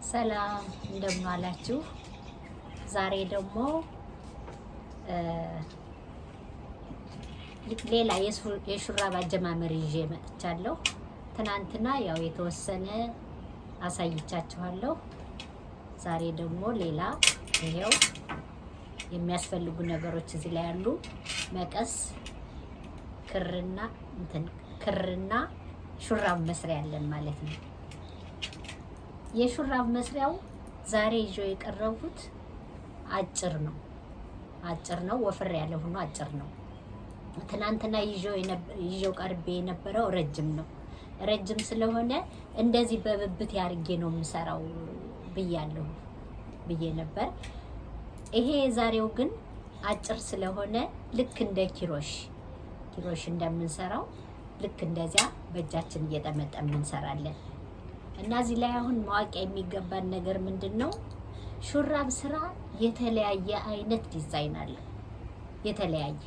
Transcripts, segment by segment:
ሰላም እንደምን አላችሁ። ዛሬ ደግሞ ሌላ የሹራብ አጀማመር ይዤ መጥቻለሁ። ትናንትና ያው የተወሰነ አሳይቻችኋለሁ። ዛሬ ደግሞ ሌላ ይሄው የሚያስፈልጉ ነገሮች እዚህ ላይ ያሉ መቀስ፣ ክርና ሹራብ መስሪያ ያለን ማለት ነው። የሹራብ መስሪያው ዛሬ ይዤው የቀረቡት አጭር ነው፣ ወፍር ያለ ሆኖ አጭር ነው። ትናንትና ይዤው ቀርቤ የነበረው ረጅም ነው። ረጅም ስለሆነ እንደዚህ በብብት ያርጌ ነው የምሰራው ብዬ ነበር። ይሄ የዛሬው ግን አጭር ስለሆነ ልክ እንደ ኪሮሽ እንደምንሰራው ልክ እንደዚያ በእጃችን እየጠመጠምን እንሰራለን። እና እዚህ ላይ አሁን ማወቂያ የሚገባን ነገር ምንድነው? ሹራብ ስራ የተለያየ አይነት ዲዛይን አለ። የተለያየ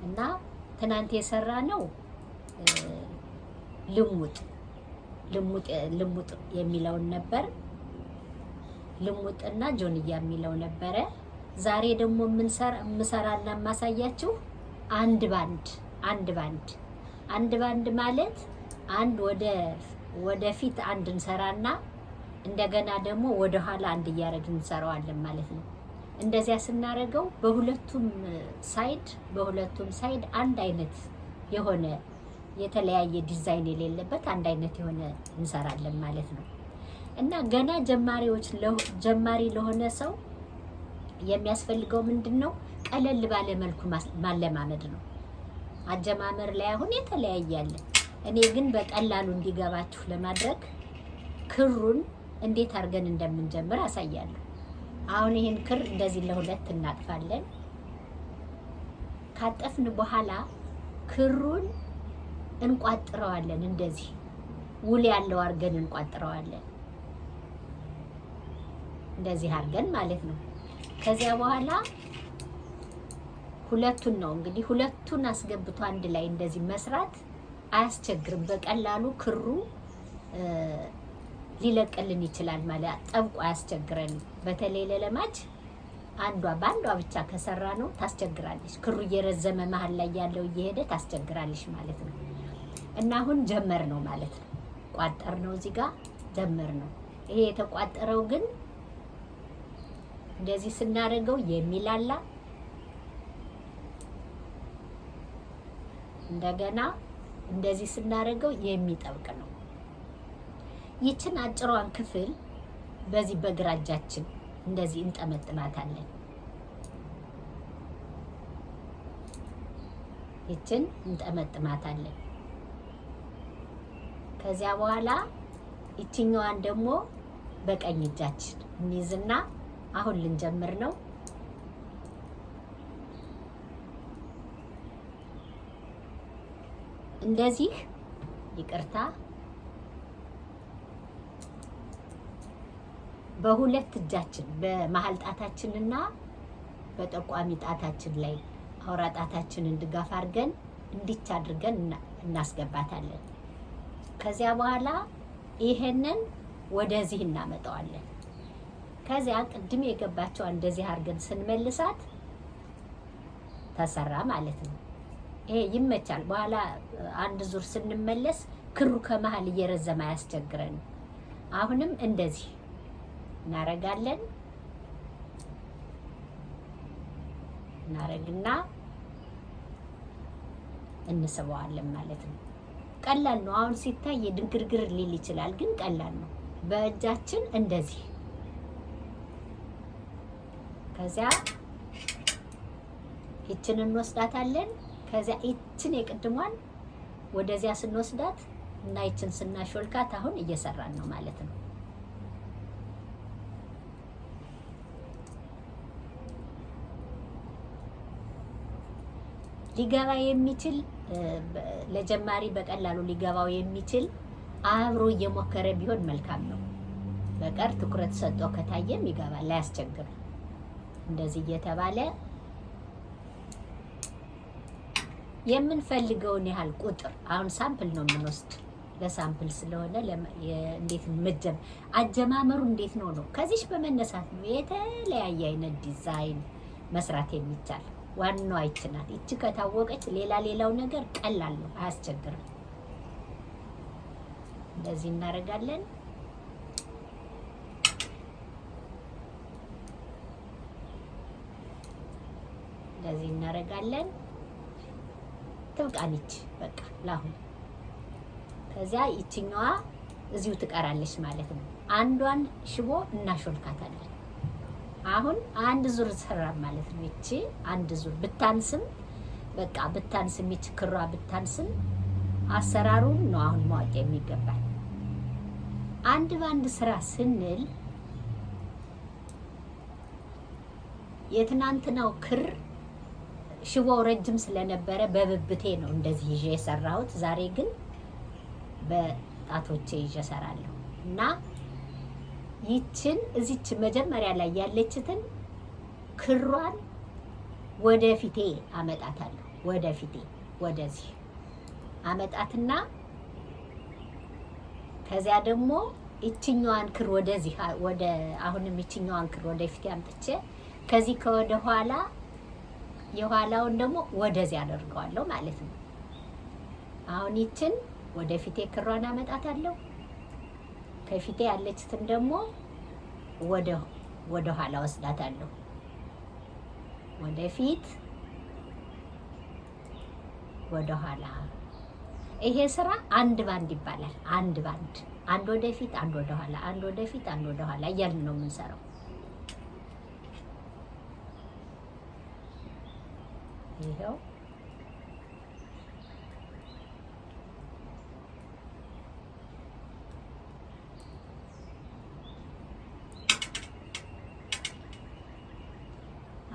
እና ትናንት የሰራ ነው ልሙጥ የሚለውን ነበር። ልሙጥና ጆንያ የሚለው ነበረ። ዛሬ ደግሞ የምሰራና የማሳያችሁ አንድ ባንድ ማለት አንድ ወደፊት አንድ እንሰራና እንደገና ደግሞ ወደ ኋላ አንድ እያደረግን እንሰራዋለን ማለት ነው። እንደዚያ ስናደርገው በሁለቱም ሳይድ አንድ አይነት የሆነ የተለያየ ዲዛይን የሌለበት አንድ አይነት የሆነ እንሰራለን ማለት ነው። እና ገና ጀማሪ ለሆነ ሰው የሚያስፈልገው ምንድነው? ቀለል ባለ መልኩ ማለማመድ ነው። አጀማመር ላይ አሁን የተለያየ አለ። እኔ ግን በቀላሉ እንዲገባችሁ ለማድረግ ክሩን እንዴት አድርገን እንደምንጀምር አሳያለሁ። አሁን ይሄን ክር እንደዚህ ለሁለት እናጥፋለን። ካጠፍን በኋላ ክሩን እንቋጥረዋለን። እንደዚህ ውል ያለው አድርገን እንቋጥረዋለን። እንደዚህ አድርገን ማለት ነው። ከዚያ በኋላ ሁለቱን አስገብቶ አንድ ላይ እንደዚህ መስራት አያስቸግርም። በቀላሉ ክሩ ሊለቅልን ይችላል ማለት ጠብቆ አያስቸግረንም። በተለይ ለለማጅ በአንዷ ብቻ ከሰራ ነው ታስቸግራለች። ክሩ እየረዘመ መሀል ላይ ያለው እየሄደ ታስቸግራለች ማለት ነው። እና አሁን ጀመር ነው ማለት ነው። ቋጠር ነው እዚህ ጋር ጀመር ነው። ይሄ የተቋጠረው ግን እንደዚህ ስናደርገው የሚላላ እንደገና እንደዚህ ስናደርገው የሚጠብቅ ነው። ይችን አጭሯን ክፍል በዚህ በግራ እጃችን እንደዚህ እንጠመጥማታለን። ይችን እንጠመጥማታለን። ከዚያ በኋላ ይችኛዋን ደግሞ በቀኝ እጃችን እንይዝና አሁን ልንጀምር ነው። እንደዚህ ይቅርታ፣ በሁለት እጃችን በመሃል ጣታችንና በጠቋሚ ጣታችን ላይ አውራ ጣታችንን ድጋፍ አድርገን እንዲች አድርገን እናስገባታለን። ከዚያ በኋላ ይሄንን ወደዚህ እናመጣዋለን። ከዚያ ቅድም የገባቸው እንደዚህ አድርገን ስንመልሳት ተሰራ ማለት ነው። ይሄ ይመቻል። በኋላ አንድ ዙር ስንመለስ ክሩ ከመሃል እየረዘመ አያስቸግረን። አሁንም እንደዚህ እናረጋለን። እናረግና እንስበዋለን ማለት ነው። ቀላል ነው። አሁን ሲታይ ድንግርግር ሊል ይችላል፣ ግን ቀላል ነው። በእጃችን እንደዚህ ከዚያ ይችን እንወስዳታለን። ከዚያ ይችን የቅድሟን ወደዚያ ስንወስዳት እና ይችን ስናሾልካት አሁን እየሰራን ነው ማለት ነው። ሊገባ የሚችል ለጀማሪ በቀላሉ ሊገባው የሚችል አብሮ እየሞከረ ቢሆን መልካም ነው። በቀር ትኩረት ሰጥቶ ከታየም ይገባል፣ አያስቸግርም። እንደዚህ እየተባለ የምንፈልገውን ያህል ቁጥር አሁን ሳምፕል ነው የምንወስድ ለሳምፕል ስለሆነ እንዴት አጀማመሩ እንዴት ነው ከዚህች በመነሳት ነው የተለያየ አይነት ዲዛይን መስራት የሚቻል። ዋናው አይችናት እቺ ከታወቀች ሌላው ነገር ቀላል ነው፣ አያስቸግርም። እንደዚህ እናደርጋለን። እንደዚህ እናደርጋለን። ትብቃንች በቃ ለአሁን። ከዚያ ይችኛዋ እዚሁ ትቀራለች ማለት ነው። አንዷን ሽቦ እናሾልካታለን። አሁን አንድ ዙር ሰራ ማለት ነው። እቺ አንድ ዙር ብታንስም በቃ ብታንስም እቺ ክሯ ብታንስም አሰራሩን ነው አሁን ማወቅ የሚገባል። አንድ ባንድ ስራ ስንል የትናንትናው ክር ሽቦው ረጅም ስለነበረ በብብቴ ነው እንደዚህ ይዤ የሰራሁት። ዛሬ ግን በጣቶቼ ይዤ እሰራለሁ እና ይችን እዚች መጀመሪያ ላይ ያለችትን ክሯን ወደፊቴ አመጣታለሁ። ወደፊቴ ወደዚህ አመጣትና ከዚያ ደግሞ ይችኛዋን ክር ወደዚህ አሁንም ይችኛዋን ክር ወደፊቴ አምጥቼ ከዚህ ከወደ ኋላ የኋላውን ደግሞ ወደዚህ አደርገዋለሁ ማለት ነው። አሁን ይችን ወደፊቴ ክሯን አመጣታለሁ። ከፊቴ ያለችትን ደግሞ ወደ ኋላ ወስዳታለሁ። ወደፊት ወደ ኋላ። ይሄ ስራ አንድ ባንድ ይባላል። አንድ ባንድ፣ አንድ ወደፊት፣ አንድ ወደ ኋላ፣ አንድ ወደፊት፣ አንድ ወደ ኋላ እያልን ነው የምንሰራው። ይሄው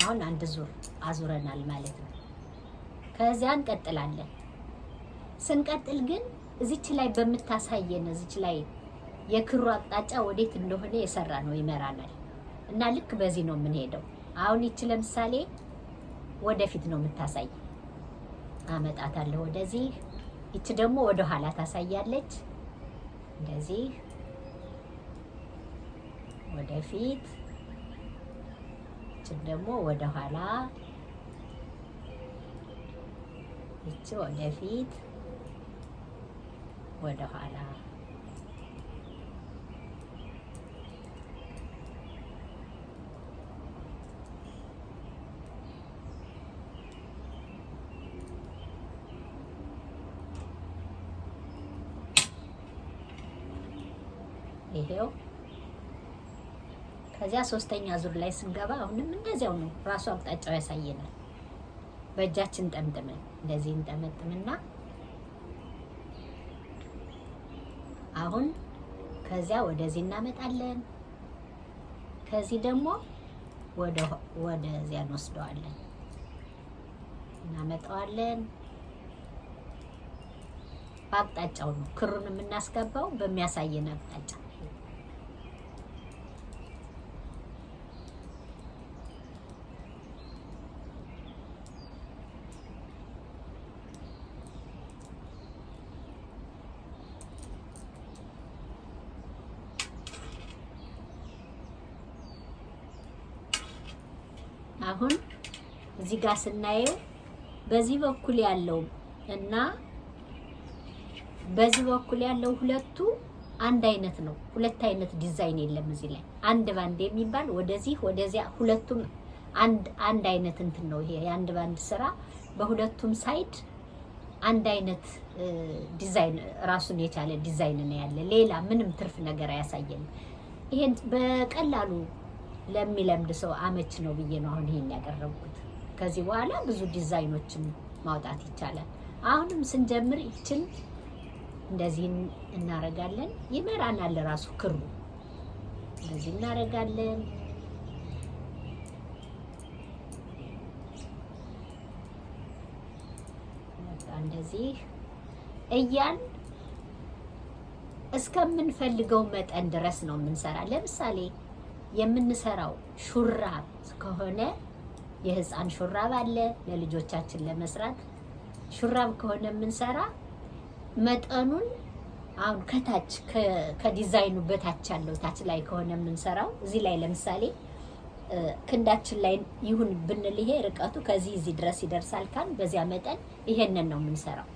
አሁን አንድ ዙር አዙረናል ማለት ነው። ከዚያ እንቀጥላለን። ስንቀጥል ግን እዚች ላይ በምታሳየን እዚች ላይ የክሩ አቅጣጫ ወዴት እንደሆነ የሰራ ነው ይመራናል እና ልክ በዚህ ነው የምንሄደው። አሁን ይች ለምሳሌ ወደፊት ነው የምታሳይ፣ አመጣታለሁ ወደዚህ። ይች ደግሞ ወደ ኋላ ታሳያለች፣ እንደዚህ ወደፊት። ይች ደግሞ ወደ ኋላ፣ ይች ወደፊት ወደ ኋላ። ይሄው ከዚያ ሶስተኛ ዙር ላይ ስንገባ አሁንም እንደዚያው ነው። ራሱ አቅጣጫው ያሳየናል። በእጃችን ጠምጥመን እንደዚህ እንጠመጥምና አሁን ከዚያ ወደዚህ እናመጣለን። ከዚህ ደግሞ ወደዚያ እንወስደዋለን፣ እናመጣዋለን። በአቅጣጫው ነው ክሩን የምናስገባው፣ በሚያሳየን አቅጣጫ። አሁን እዚህ ጋር ስናየው በዚህ በኩል ያለው እና በዚህ በኩል ያለው ሁለቱ አንድ አይነት ነው። ሁለት አይነት ዲዛይን የለም እዚህ ላይ። አንድ ባንድ የሚባል ወደዚያ ሁለቱም አንድ አይነት እንትን ነው። ይሄ የአንድ ባንድ ስራ በሁለቱም ሳይድ አንድ አይነት ዲዛይን፣ ራሱን የቻለ ዲዛይን ነው ያለ። ሌላ ምንም ትርፍ ነገር አያሳየንም። ይሄን በቀላሉ ለሚለምድ ሰው አመች ነው ብዬ ነው አሁን ይሄን ያቀረብኩት። ከዚህ በኋላ ብዙ ዲዛይኖችን ማውጣት ይቻላል። አሁንም ስንጀምር ይችን እንደዚህ እናረጋለን። ይመራናል ራሱ ክሩ። እንደዚህ እናረጋለን። እንደዚህ እያን እስከምንፈልገው መጠን ድረስ ነው የምንሰራ። ለምሳሌ የምንሰራው ሹራብ ከሆነ የህፃን ሹራብ አለ ለልጆቻችን ለመስራት። ሹራብ ከሆነ የምንሰራ መጠኑን አሁን ከታች ከዲዛይኑ በታች ያለው ታች ላይ ከሆነ የምንሰራው እዚህ ላይ ለምሳሌ ክንዳችን ላይ ይሁን ብንል ይሄ ርቀቱ ከዚህ እዚህ ድረስ ይደርሳል ካል በዚያ መጠን ይሄንን ነው የምንሰራው።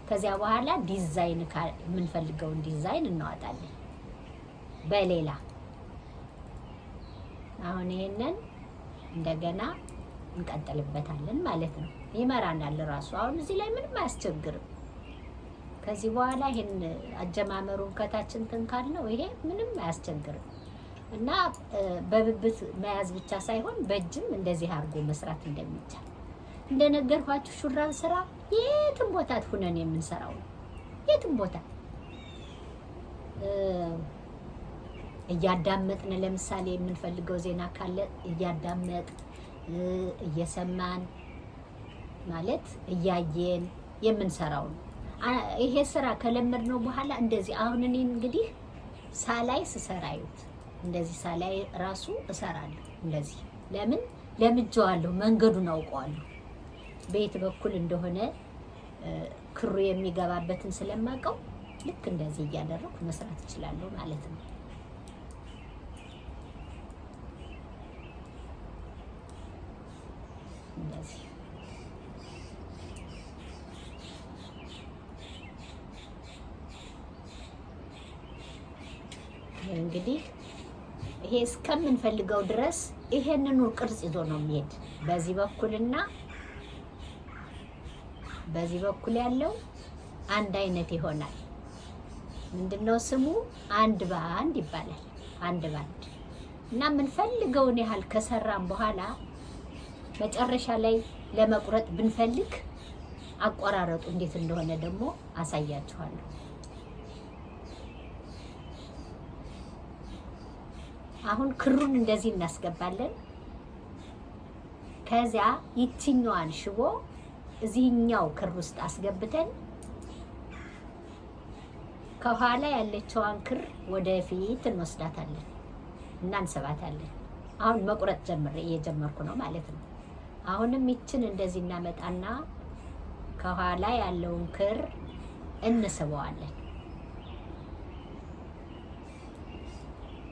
ከዚያ በኋላ ዲዛይን የምንፈልገውን ዲዛይን እናወጣለን በሌላ። አሁን ይሄንን እንደገና እንቀጥልበታለን ማለት ነው። ይመራናል ራሱ። አሁን እዚህ ላይ ምንም አያስቸግርም። ከዚህ በኋላ ይሄን አጀማመሩን ከታች እንትን ካልነው ይሄ ምንም አያስቸግርም እና በብብት መያዝ ብቻ ሳይሆን በእጅም እንደዚህ አድርጎ መስራት እንደሚቻል እንደነገርኳችሁ ሹራብ ስራ የትም ቦታ ሆነን የምንሰራው ነው። የትም ቦታ እያዳመጥን ለምሳሌ የምንፈልገው ዜና ካለ እያዳመጥ እየሰማን ማለት እያየን የምንሰራው ነው። ይሄ ስራ ከለመድነው በኋላ እንደዚህ አሁን እኔ እንግዲህ ሳላይ ስሰራዩት እንደዚህ ሳላይ ራሱ እሰራለሁ። እንደዚህ ለምን ለምጄዋለሁ፣ መንገዱን አውቀዋለሁ። በየት በኩል እንደሆነ ክሩ የሚገባበትን ስለማውቀው ልክ እንደዚህ እያደረኩ መስራት እችላለሁ ማለት ነው። እንደዚህ እንግዲህ ይሄ እስከምንፈልገው ድረስ ይሄንኑ ቅርጽ ይዞ ነው የሚሄድ። በዚህ በኩልና በዚህ በኩል ያለው አንድ አይነት ይሆናል። ምንድነው ስሙ? አንድ ባንድ ይባላል። አንድ ባንድ እና የምንፈልገውን ያህል ከሰራን በኋላ መጨረሻ ላይ ለመቁረጥ ብንፈልግ አቆራረጡ እንዴት እንደሆነ ደግሞ አሳያችኋለሁ። አሁን ክሩን እንደዚህ እናስገባለን። ከዚያ ይችኛዋን ሽቦ እዚህኛው ክር ውስጥ አስገብተን ከኋላ ያለችዋን ክር ወደፊት እንወስዳታለን እና እንሰባታለን። አሁን መቁረጥ እየጀመርኩ ነው ማለት ነው። አሁንም ይችን እንደዚህ እናመጣና ከኋላ ያለውን ክር እንስበዋለን።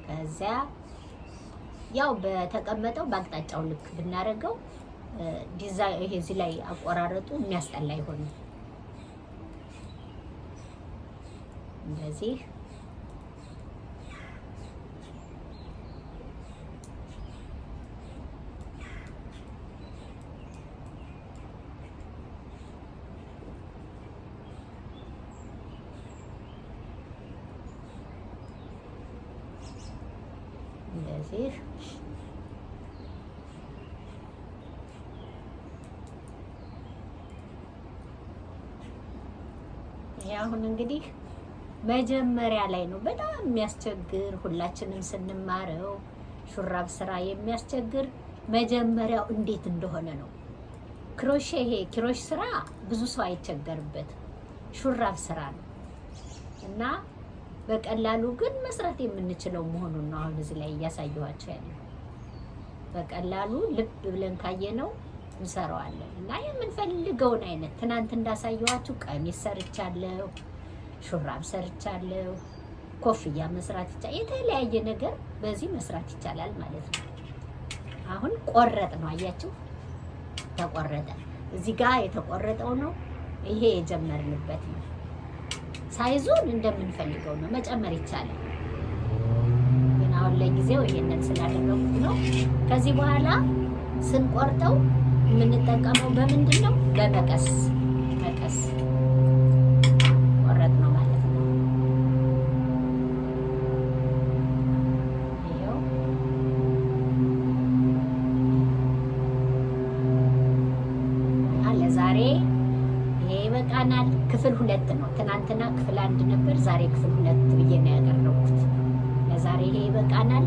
ከዚያ ያው በተቀመጠው በአቅጣጫው ልክ ብናደርገው ዲዛይን ይሄ እዚህ ላይ አቆራረጡ የሚያስጠላ አይሆንም። እንደዚህ እንደዚህ ይሄ አሁን እንግዲህ መጀመሪያ ላይ ነው በጣም የሚያስቸግር። ሁላችንም ስንማረው ሹራብ ስራ የሚያስቸግር መጀመሪያው እንዴት እንደሆነ ነው። ክሮሼ ይሄ ክሮሽ ስራ ብዙ ሰው አይቸገርበትም። ሹራብ ስራ ነው እና በቀላሉ ግን መስራት የምንችለው መሆኑን ነው አሁን እዚህ ላይ እያሳየኋቸው ያለው። በቀላሉ ልብ ብለን ካየነው እንሰራዋለን እና የምንፈልገውን አይነት ትናንት እንዳሳየኋችሁ ቀሚስ ሰርቻለሁ፣ ሹራብ ሰርቻለሁ፣ ኮፍያ መስራት ይቻላል። የተለያየ ነገር በዚህ መስራት ይቻላል ማለት ነው። አሁን ቆረጥ ነው፣ አያችሁ፣ ተቆረጠ። እዚህ ጋር የተቆረጠው ነው፣ ይሄ የጀመርንበት ነው። ሳይዙን እንደምንፈልገው ነው መጨመር ይቻላል። ግን አሁን ለጊዜው ይሄንን ስላደረኩት ነው። ከዚህ በኋላ ስንቆርጠው የምንጠቀመው በምንድን ነው? በመቀስ መቀስ ቆረጥ ነው ማለት ነው። ይሄው ለዛሬ ይሄ ይበቃናል። ክፍል 2 ነው። ትናንትና ክፍል 1 ነበር፣ ዛሬ ክፍል 2 ብዬ ነው ያቀረብኩት። ለዛሬ ይሄ ይበቃናል።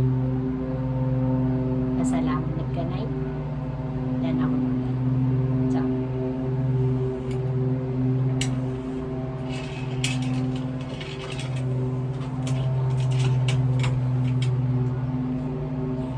በሰላም እንገናኝ። ደህና ሁኑ።